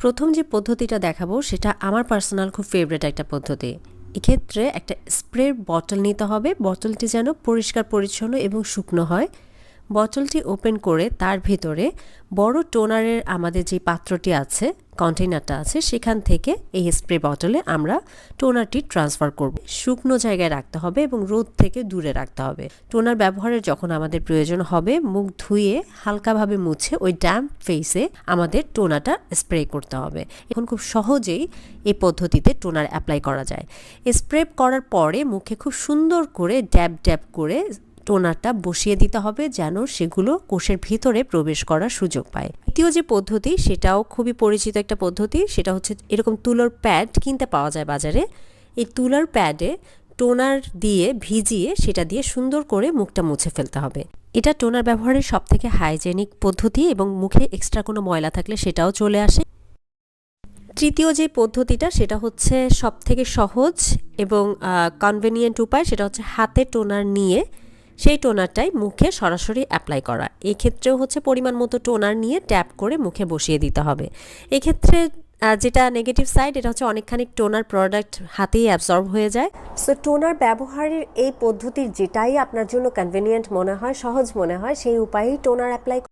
প্রথম যে পদ্ধতিটা দেখাবো সেটা আমার পার্সোনাল খুব ফেভারিট একটা পদ্ধতি। এক্ষেত্রে একটা স্প্রের বটল নিতে হবে। বটলটি যেন পরিষ্কার পরিচ্ছন্ন এবং শুকনো হয়। বটলটি ওপেন করে তার ভিতরে বড় টোনারের আমাদের যে পাত্রটি আছে, কন্টেইনারটা আছে, সেখান থেকে এই স্প্রে বটলে আমরা টোনারটি ট্রান্সফার করব। শুকনো জায়গায় রাখতে হবে এবং রোদ থেকে দূরে রাখতে হবে। টোনার ব্যবহারের যখন আমাদের প্রয়োজন হবে, মুখ ধুয়ে হালকাভাবে মুছে ওই ড্যাম্প ফেসে আমাদের টোনারটা স্প্রে করতে হবে। এখন খুব সহজেই এই পদ্ধতিতে টোনার অ্যাপ্লাই করা যায়। স্প্রে করার পরে মুখে খুব সুন্দর করে ড্যাব ড্যাব করে টোনারটা বসিয়ে দিতে হবে যেন সেগুলো কোষের ভিতরে প্রবেশ করার সুযোগ পায়। দ্বিতীয় যে পদ্ধতি সেটাও খুবই পরিচিত একটা পদ্ধতি, সেটা হচ্ছে এরকম তুলোর প্যাড কিনতে পাওয়া যায় বাজারে। এই তুলোর প্যাডে টোনার দিয়ে ভিজিয়ে সেটা দিয়ে সুন্দর করে মুখটা মুছে ফেলতে হবে। এটা টোনার ব্যবহারের সবথেকে হাইজেনিক পদ্ধতি এবং মুখে এক্সট্রা কোনো ময়লা থাকলে সেটাও চলে আসে। তৃতীয় যে পদ্ধতিটা সেটা হচ্ছে সবথেকে সহজ এবং কনভেনিয়েন্ট উপায়, সেটা হচ্ছে হাতে টোনার নিয়ে সেই টোনারটাই মুখে সরাসরি অ্যাপ্লাই করা। এক্ষেত্রেও হচ্ছে পরিমাণ মতো টোনার নিয়ে ট্যাপ করে মুখে বসিয়ে দিতে হবে। এক্ষেত্রে যেটা নেগেটিভ সাইড, এটা হচ্ছে অনেকখানি টোনার প্রোডাক্ট হাতেই অ্যাবজর্ব হয়ে যায়। সো টোনার ব্যবহারের এই পদ্ধতির যেটাই আপনার জন্য কনভেনিয়েন্ট মনে হয়, সহজ মনে হয়, সেই উপায়েই টোনার অ্যাপ্লাই